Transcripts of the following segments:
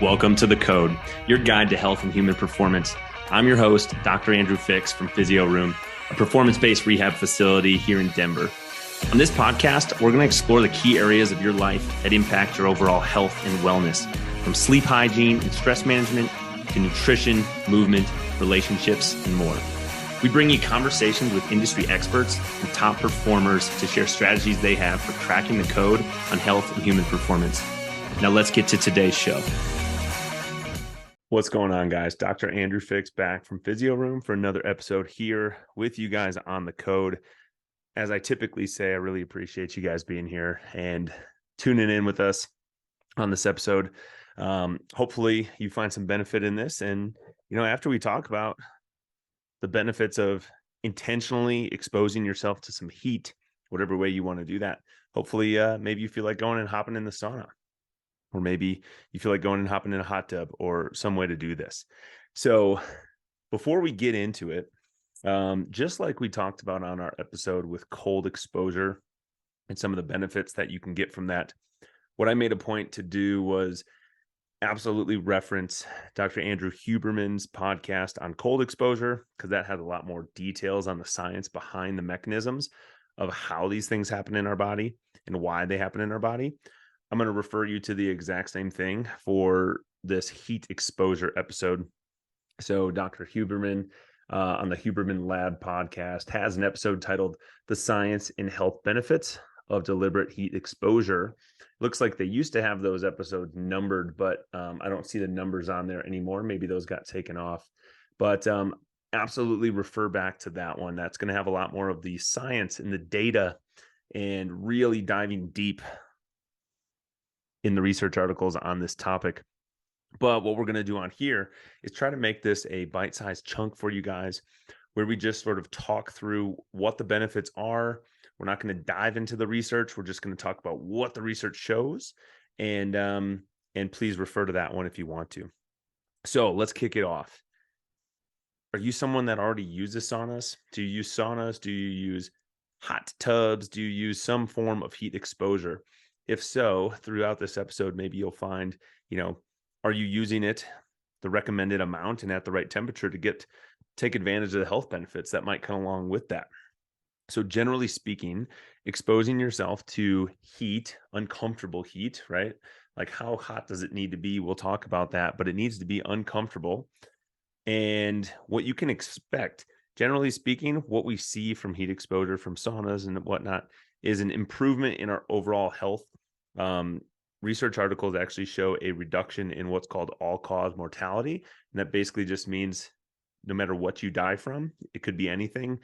Welcome to The Code, your guide to health and human performance. I'm your host, Dr. Andrew Fix from Physio Room, a performance-based rehab facility here in Denver. On this podcast, we're going to explore the key areas of your life that impact your overall health and wellness, from sleep hygiene and stress management to nutrition, movement, relationships, and more. We bring you conversations with industry experts and top performers to share strategies they have for cracking the code on health and human performance. Now let's get to today's show. What's going on, guys? Dr. Andrew Fix back from Physio Room for another episode here with you guys on The Code. As I typically say, I really appreciate you guys being here and tuning in with us on this episode. Hopefully you find some benefit in this. And, after we talk about the benefits of intentionally exposing yourself to some heat, whatever way you want to do that, hopefully maybe you feel like going and hopping in the sauna. Or maybe you feel like going and hopping in a hot tub or some way to do this. So before we get into it, just like we talked about on our episode with cold exposure and some of the benefits that you can get from that, what I made a point to do was absolutely reference Dr. Andrew Huberman's podcast on cold exposure, because that has a lot more details on the science behind the mechanisms of how these things happen in our body and why they happen in our body. I'm going to refer you to the exact same thing for this heat exposure episode. So Dr. Huberman on the Huberman Lab podcast has an episode titled The Science and Health Benefits of Deliberate Heat Exposure. Looks like they used to have those episodes numbered, but I don't see the numbers on there anymore. Maybe those got taken off. But absolutely refer back to that one. That's going to have a lot more of the science and the data and really diving deep in the research articles on this topic. But what we're going to do on here is try to make this a bite-sized chunk for you guys, where we just sort of talk through what the benefits are. We're not going to dive into the research. We're just going to talk about what the research shows, and please refer to that one if you want to. So let's kick it off. Are you someone that already uses saunas? Do you use saunas? Do you use hot tubs? Do you use some form of heat exposure? If so, throughout this episode, maybe you'll find, are you using it the recommended amount and at the right temperature to take advantage of the health benefits that might come along with that? So generally speaking, exposing yourself to heat, uncomfortable heat, right? Like how hot does it need to be? We'll talk about that, but it needs to be uncomfortable. And what you can expect, generally speaking, what we see from heat exposure from saunas and whatnot is an improvement in our overall health. Research articles actually show a reduction in what's called all-cause mortality. And that basically just means no matter what you die from, it could be anything.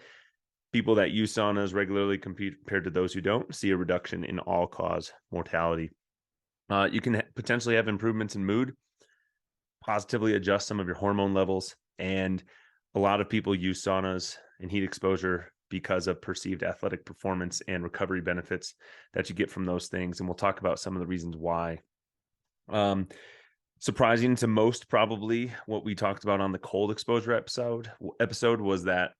People that use saunas regularly compared to those who don't see a reduction in all-cause mortality. You can potentially have improvements in mood, positively adjust some of your hormone levels. And a lot of people use saunas and heat exposure because of perceived athletic performance and recovery benefits that you get from those things. And we'll talk about some of the reasons why. Surprising to most, probably, what we talked about on the cold exposure episode was that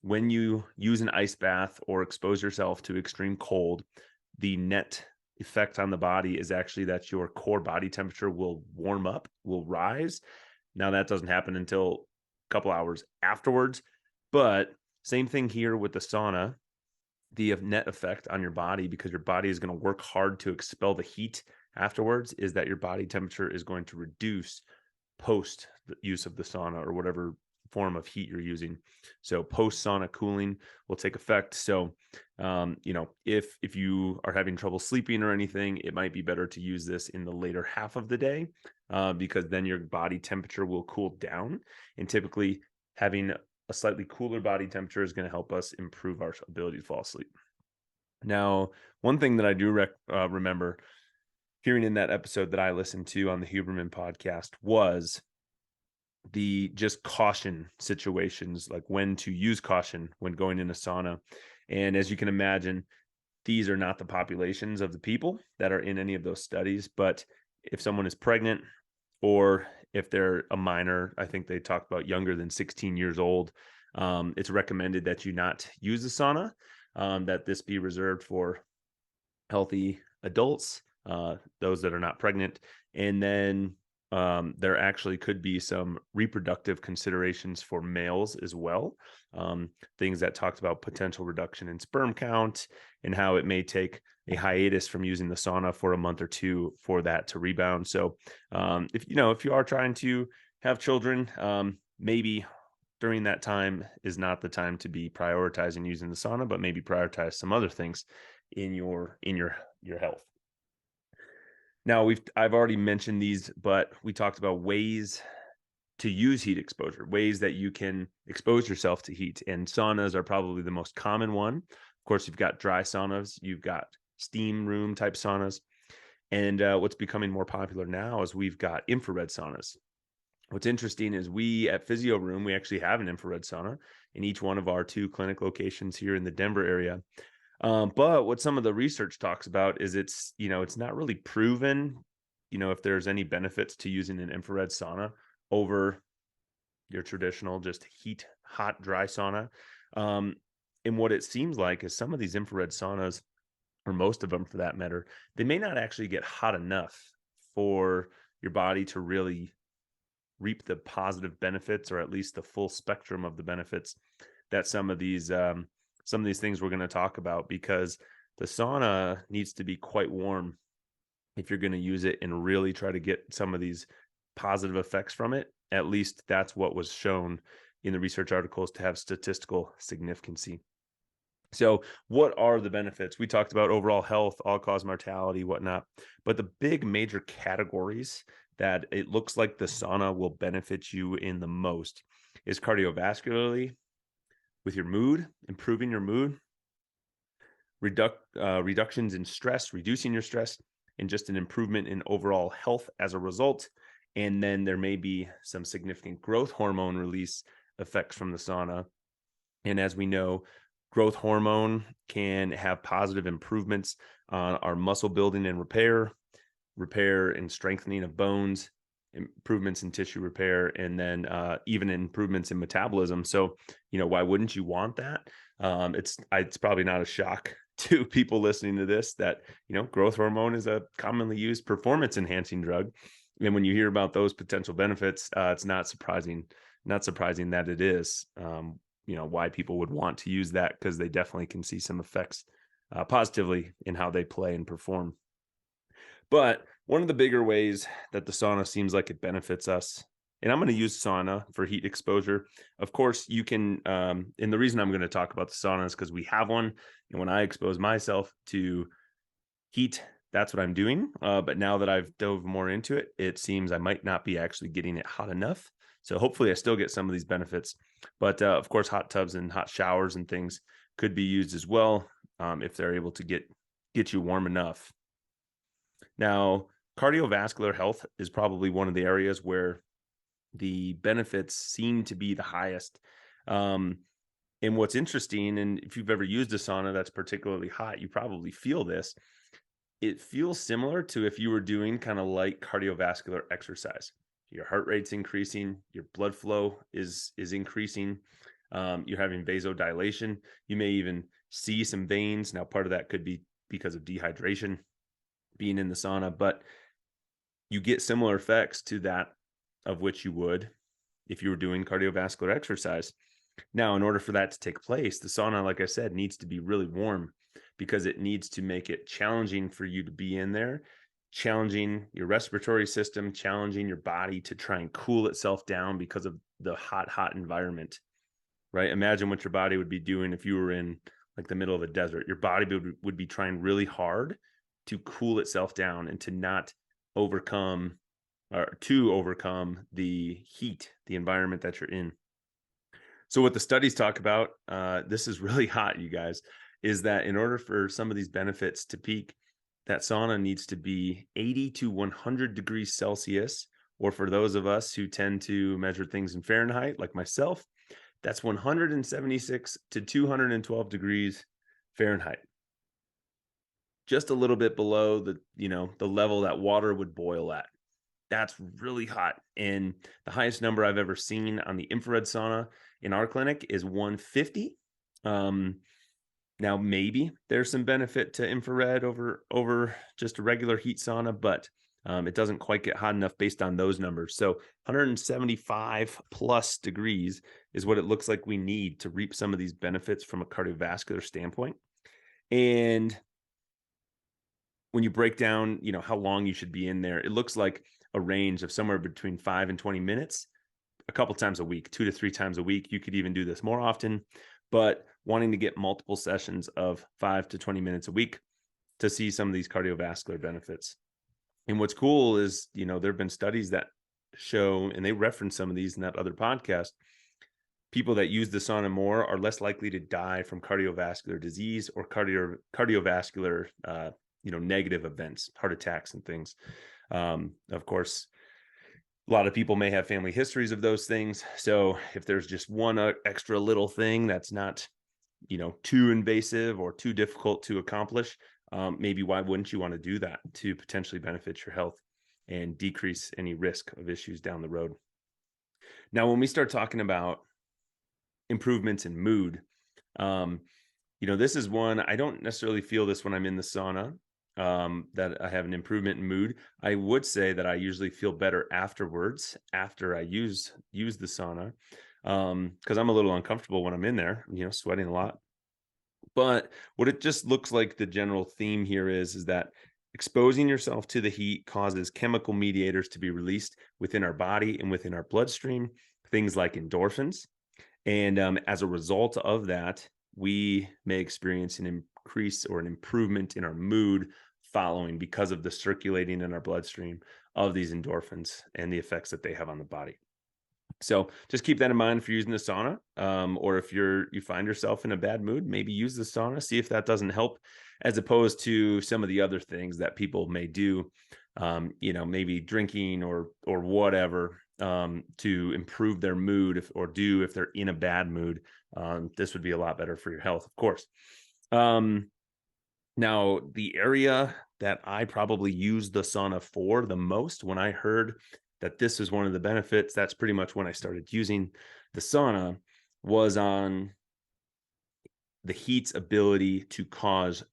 when you use an ice bath or expose yourself to extreme cold, the net effect on the body is actually that your core body temperature will warm up, will rise. Now that doesn't happen until a couple hours afterwards, but same thing here with the sauna. The net effect on your body, because your body is going to work hard to expel the heat afterwards, is that your body temperature is going to reduce post the use of the sauna or whatever form of heat you're using. So post sauna cooling will take effect. So, if you are having trouble sleeping or anything, it might be better to use this in the later half of the day, because then your body temperature will cool down. And typically having a slightly cooler body temperature is going to help us improve our ability to fall asleep. Now, one thing that I do remember hearing in that episode that I listened to on the Huberman podcast was the just caution situations, like when to use caution when going in a sauna. And as you can imagine, these are not the populations of the people that are in any of those studies, but if someone is pregnant or if they're a minor, I think they talked about younger than 16 years old, it's recommended that you not use the sauna, that this be reserved for healthy adults, those that are not pregnant. And then there actually could be some reproductive considerations for males as well. Things that talked about potential reduction in sperm count and how it may take a hiatus from using the sauna for a month or two for that to rebound. So, if you are trying to have children, maybe during that time is not the time to be prioritizing using the sauna, but maybe prioritize some other things in your health. Now I've already mentioned these, but we talked about ways to use heat exposure, ways that you can expose yourself to heat. And saunas are probably the most common one. Of course, you've got dry saunas, you've got steam room type saunas. And what's becoming more popular now is we've got infrared saunas. What's interesting is we at Physio Room, we actually have an infrared sauna in each one of our 2 clinic locations here in the Denver area. But what some of the research talks about is it's not really proven, if there's any benefits to using an infrared sauna over your traditional just hot, dry sauna. Um, and what it seems like is some of these infrared saunas, or most of them for that matter, they may not actually get hot enough for your body to really reap the positive benefits, or at least the full spectrum of the benefits that some of these things we're going to talk about, because the sauna needs to be quite warm if you're going to use it and really try to get some of these positive effects from it. At least that's what was shown in the research articles to have statistical significance. So what are the benefits? We talked about overall health, all-cause mortality, whatnot, but the big major categories that it looks like the sauna will benefit you in the most is cardiovascularly, with your mood, improving your mood, reductions in stress, reducing your stress, and just an improvement in overall health as a result. And then there may be some significant growth hormone release effects from the sauna. And as we know, growth hormone can have positive improvements on our muscle building and repair and strengthening of bones, improvements in tissue repair, and then even improvements in metabolism. So, why wouldn't you want that? It's probably not a shock to people listening to this that, growth hormone is a commonly used performance enhancing drug. And when you hear about those potential benefits, it's not surprising that it is, why people would want to use that, because they definitely can see some effects positively in how they play and perform. But one of the bigger ways that the sauna seems like it benefits us, and I'm going to use sauna for heat exposure. Of course, you can, and the reason I'm going to talk about the sauna is because we have one. And when I expose myself to heat, that's what I'm doing. But now that I've dove more into it, it seems I might not be actually getting it hot enough. So hopefully I still get some of these benefits. But of course, hot tubs and hot showers and things could be used as well, if they're able to get you warm enough. Now, cardiovascular health is probably one of the areas where the benefits seem to be the highest. And what's interesting, and if you've ever used a sauna that's particularly hot, you probably feel this. It feels similar to if you were doing kind of light cardiovascular exercise. Your heart rate's increasing, your blood flow is increasing, you're having vasodilation. You may even see some veins. Now, part of that could be because of dehydration being in the sauna, but you get similar effects to that of which you would if you were doing cardiovascular exercise. Now, in order for that to take place, the sauna, like I said, needs to be really warm, because it needs to make it challenging for you to be in there, challenging your respiratory system, challenging your body to try and cool itself down because of the hot environment, right? Imagine what your body would be doing if you were in like the middle of a desert. Your body would be trying really hard to cool itself down and to not overcome the heat, the environment that you're in. So what the studies talk about, this is really hot, you guys, is that in order for some of these benefits to peak, that sauna needs to be 80 to 100 degrees Celsius, or for those of us who tend to measure things in Fahrenheit, like myself, that's 176 to 212 degrees Fahrenheit. Just a little bit below the level that water would boil at. That's really hot. And the highest number I've ever seen on the infrared sauna in our clinic is 150. Now, maybe there's some benefit to infrared over just a regular heat sauna, but It doesn't quite get hot enough based on those numbers. So 175 plus degrees is what it looks like we need to reap some of these benefits from a cardiovascular standpoint. And when you break down, how long you should be in there, it looks like a range of somewhere between 5 and 20 minutes, a couple times a week, 2 to 3 times a week. You could even do this more often, but wanting to get multiple sessions of 5 to 20 minutes a week to see some of these cardiovascular benefits. And what's cool is, there have been studies that show, and they reference some of these in that other podcast, people that use the sauna more are less likely to die from cardiovascular disease or cardiovascular, negative events, heart attacks and things. Of course, a lot of people may have family histories of those things. So if there's just one extra little thing that's not, too invasive or too difficult to accomplish, maybe why wouldn't you want to do that to potentially benefit your health and decrease any risk of issues down the road? Now, when we start talking about improvements in mood, this is one, I don't necessarily feel this when I'm in the sauna, that I have an improvement in mood. I would say that I usually feel better afterwards, after I use the sauna, because I'm a little uncomfortable when I'm in there, sweating a lot. But what it just looks like the general theme here is that exposing yourself to the heat causes chemical mediators to be released within our body and within our bloodstream, things like endorphins. And as a result of that, we may experience an increase or an improvement in our mood following, because of the circulating in our bloodstream of these endorphins and the effects that they have on the body. So just keep that in mind if you're using the sauna, or if you find yourself in a bad mood, maybe use the sauna, see if that doesn't help, as opposed to some of the other things that people may do, maybe drinking or whatever, to improve their mood, if they're in a bad mood. This would be a lot better for your health, of course. Now, the area that I probably used the sauna for the most, when I heard that this is one of the benefits, that's pretty much when I started using the sauna, was on the heat's ability to cause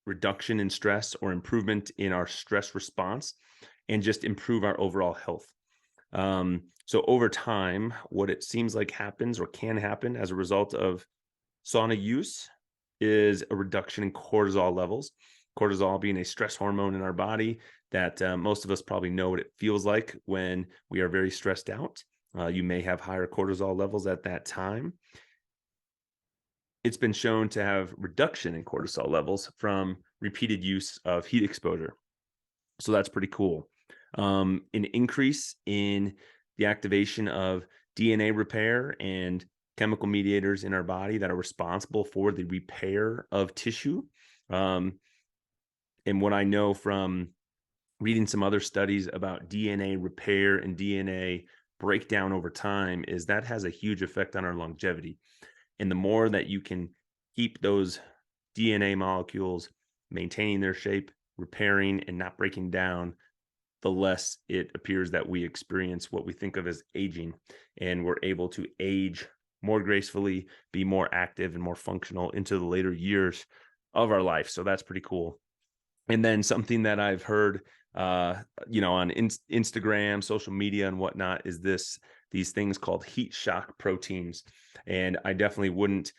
reduction in stress or improvement in our stress response, and just improve our overall health. So over time, what it seems like happens or can happen as a result of sauna use is a reduction in cortisol levels. Cortisol being a stress hormone in our body that most of us probably know what it feels like when we are very stressed out. You may have higher cortisol levels at that time. It's been shown to have reduction in cortisol levels from repeated use of heat exposure. So that's pretty cool. An increase in the activation of DNA repair and chemical mediators in our body that are responsible for the repair of tissue. And what I know from reading some other studies about DNA repair and DNA breakdown over time is that has a huge effect on our longevity. And the more that you can keep those DNA molecules maintaining their shape, repairing, and not breaking down, the less it appears that we experience what we think of as aging, and we're able to age more gracefully, be more active and more functional into the later years of our life. So that's pretty cool. And then something that I've heard, on Instagram, social media and whatnot, is these things called heat shock proteins. And I definitely wouldn't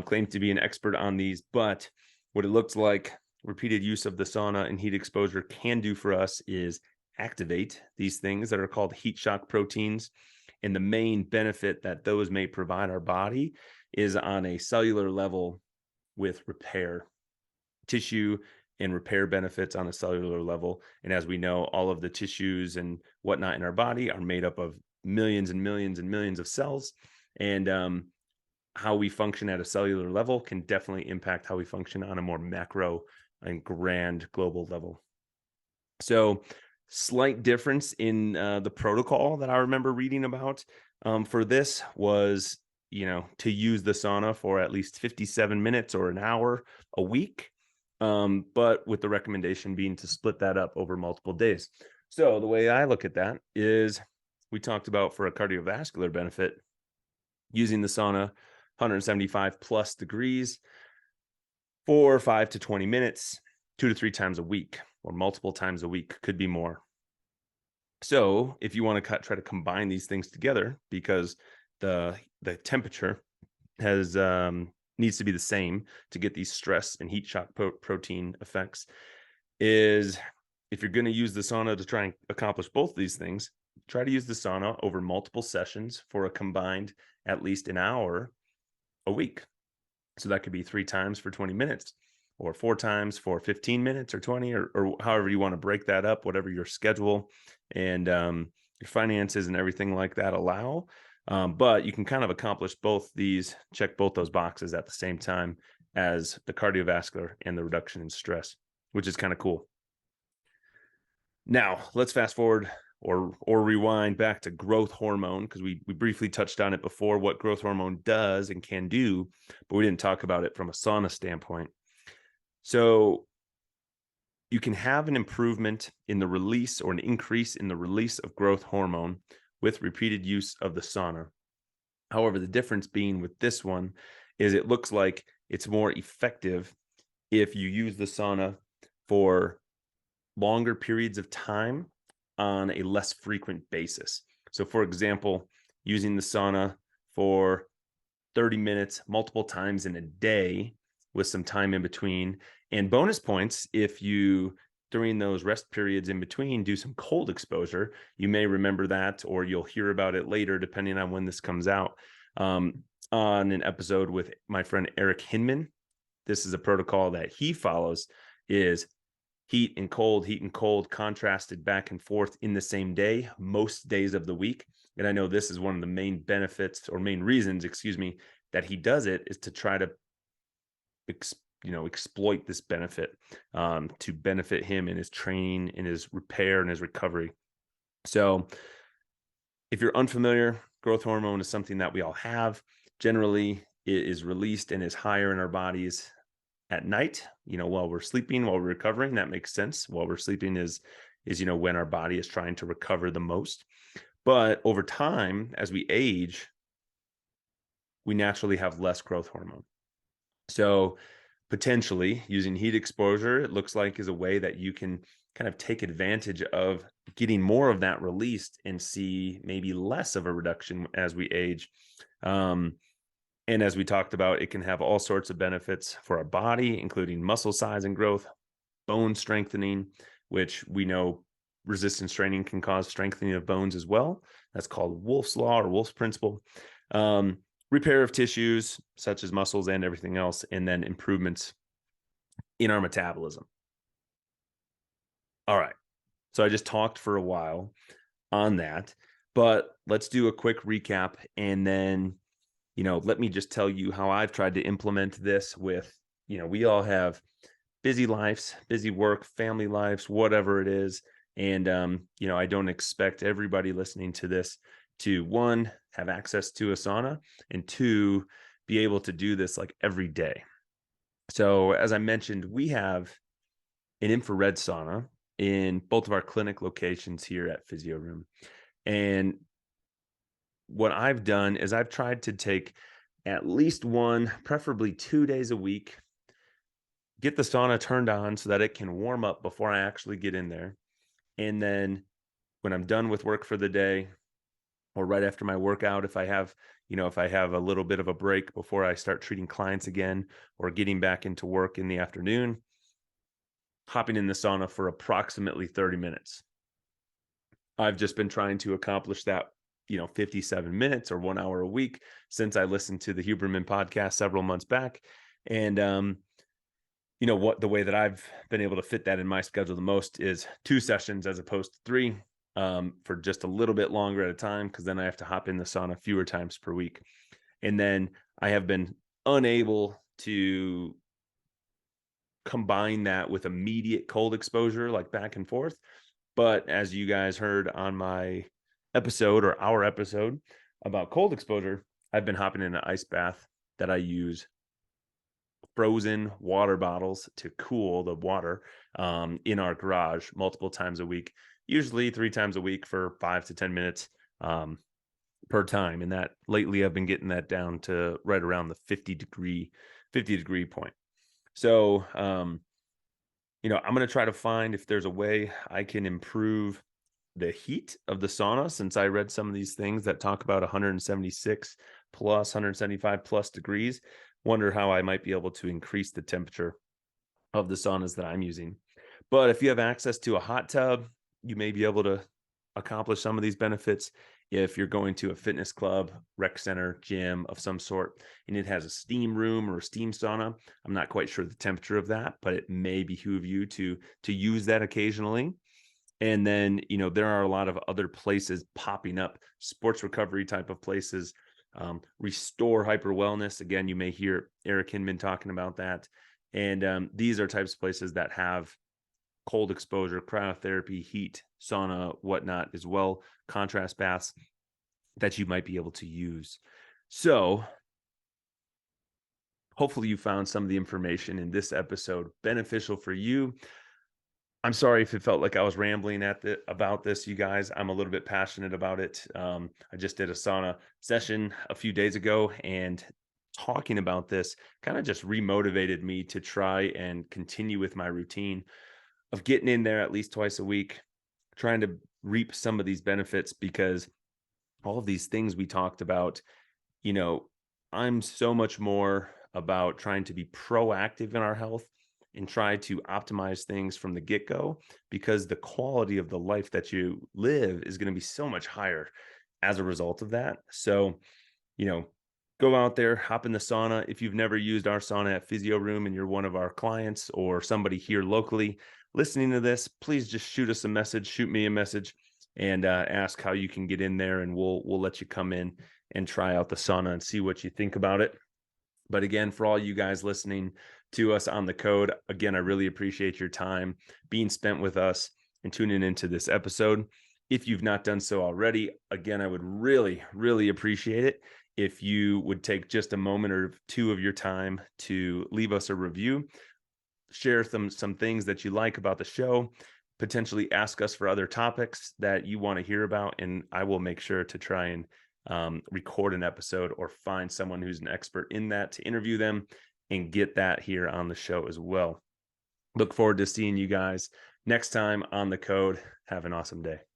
claim to be an expert on these, but what it looks like repeated use of the sauna and heat exposure can do for us is activate these things that are called heat shock proteins. And the main benefit that those may provide our body is on a cellular level with repair, tissue and repair benefits on a cellular level. And as we know, all of the tissues and whatnot in our body are made up of millions and millions and millions of cells. And how we function at a cellular level can definitely impact how we function on a more macro and grand global level. So slight difference in the protocol that I remember reading about for this was, to use the sauna for at least 57 minutes or an hour a week. But with the recommendation being to split that up over multiple days. So the way I look at that is, we talked about for a cardiovascular benefit, using the sauna 175 plus degrees for 5 to 20 minutes, 2 to 3 times a week, or multiple times a week, could be more. So if you want to try to combine these things together, because the temperature has needs to be the same to get these stress and heat shock protein effects, is if you're going to use the sauna to try and accomplish both these things, try to use the sauna over multiple sessions for a combined at least an hour a week. So that could be 3 times for 20 minutes, or 4 times for 15 minutes, or 20, or however you want to break that up, whatever your schedule and your finances and everything like that allow. But you can kind of accomplish both these, check both those boxes at the same time as the cardiovascular and the reduction in stress, which is kind of cool. Now, let's fast forward or rewind back to growth hormone, because we briefly touched on it before, what growth hormone does and can do, but we didn't talk about it from a sauna standpoint. So you can have an improvement in the release or an increase in the release of growth hormone with repeated use of the sauna. However, the difference being with this one is it looks like it's more effective if you use the sauna for longer periods of time on a less frequent basis. So, for example, using the sauna for 30 minutes multiple times in a day with some time in between. And bonus points if you, during those rest periods in between, do some cold exposure. You may remember that, or you'll hear about it later, depending on when this comes out, on an episode with my friend Eric Hinman. This is a protocol that he follows, is heat and cold contrasted back and forth in the same day, most days of the week. And I know this is one of the main benefits, or main reasons, that he does it, is to try to exploit this benefit, to benefit him in his training, in his repair, and his recovery. So if you're unfamiliar, growth hormone is something that we all have. Generally, it is released and is higher in our bodies at night, while we're sleeping, while we're recovering. That makes sense. While we're sleeping is when our body is trying to recover the most. But over time, as we age, we naturally have less growth hormone. So potentially using heat exposure, it looks like, is a way that you can kind of take advantage of getting more of that released and see maybe less of a reduction as we age. And as we talked about, it can have all sorts of benefits for our body, including muscle size and growth, bone strengthening, which we know resistance training can cause strengthening of bones as well. That's called Wolff's Law or Wolff's Principle. Repair of tissues, such as muscles and everything else, and then improvements in our metabolism. All right. So I just talked for a while on that, but let's do a quick recap, and then let me just tell you how I've tried to implement this with, we all have busy lives, busy work, family lives, whatever it is. And, I don't expect everybody listening to this to, one, have access to a sauna, and two, be able to do this like every day. So as I mentioned, we have an infrared sauna in both of our clinic locations here at Physio Room. And what I've done is I've tried to take at least one, preferably 2 days a week, get the sauna turned on so that it can warm up before I actually get in there. And then when I'm done with work for the day, or right after my workout, if I have a little bit of a break before I start treating clients again, or getting back into work in the afternoon, hopping in the sauna for approximately 30 minutes. I've just been trying to accomplish that 57 minutes or 1 hour a week since I listened to the Huberman podcast several months back. And, the way that I've been able to fit that in my schedule the most is 2 sessions as opposed to 3, for just a little bit longer at a time, because then I have to hop in the sauna fewer times per week. And then I have been unable to combine that with immediate cold exposure, like back and forth. But as you guys heard on my episode, or our episode about cold exposure, I've been hopping in an ice bath that I use frozen water bottles to cool the water in our garage multiple times a week, usually 3 times a week for 5 to 10 minutes per time. And that lately I've been getting that down to right around the 50 degree point. So, I'm going to try to find if there's a way I can improve the heat of the sauna, since I read some of these things that talk about 176 plus 175 plus degrees. Wonder how I might be able to increase the temperature of the saunas that I'm using. But if you have access to a hot tub, you may be able to accomplish some of these benefits. If you're going to a fitness club, rec center, gym of some sort, and it has a steam room or a steam sauna, I'm not quite sure the temperature of that, but it may behoove you to use that occasionally. And then, there are a lot of other places popping up, sports recovery type of places, restore hyper wellness. Again, you may hear Eric Hinman talking about that. And these are types of places that have cold exposure, cryotherapy, heat, sauna, whatnot, as well, contrast baths that you might be able to use. So hopefully you found some of the information in this episode beneficial for you. I'm sorry if it felt like I was rambling about this, you guys. I'm a little bit passionate about it. I just did a sauna session a few days ago, and talking about this kind of just remotivated me to try and continue with my routine of getting in there at least twice a week, trying to reap some of these benefits, because all of these things we talked about, you know, I'm so much more about trying to be proactive in our health and try to optimize things from the get-go, because the quality of the life that you live is going to be so much higher as a result of that. So, you know, go out there, hop in the sauna. If you've never used our sauna at Physio Room and you're one of our clients or somebody here locally listening to this, please just shoot us a message, shoot me a message, and ask how you can get in there, and we'll let you come in and try out the sauna and see what you think about it. But again, for all you guys listening to us on the code, again, I really appreciate your time being spent with us and tuning into this episode. If you've not done so already, again, I would really, really appreciate it if you would take just a moment or two of your time to leave us a review, share some things that you like about the show, potentially ask us for other topics that you want to hear about, and I will make sure to try and record an episode or find someone who's an expert in that to interview them and get that here on the show as well. Look forward to seeing you guys next time on the code. Have an awesome day.